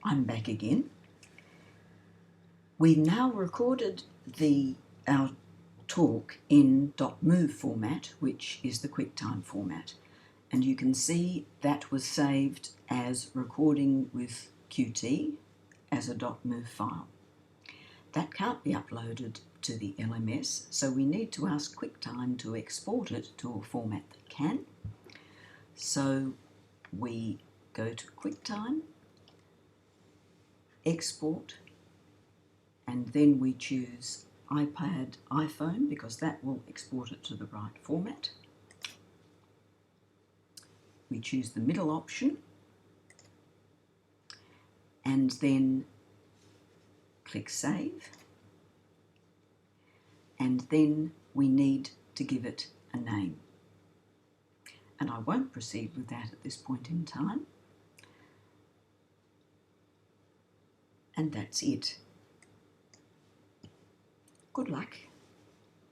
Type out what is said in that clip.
I'm back again. We've now recorded our talk in .move format, which is the QuickTime format. And you can see that was saved as recording with Qt as a .move file. That can't be uploaded to the LMS, so we need to ask QuickTime to export it to a format that can. So we go to QuickTime, Export, and then we choose iPad, iPhone, because that will export it to the right format. We choose the middle option and then click Save, and then we need to give it a name. And I won't proceed with that at this point in time. And that's it. Good luck.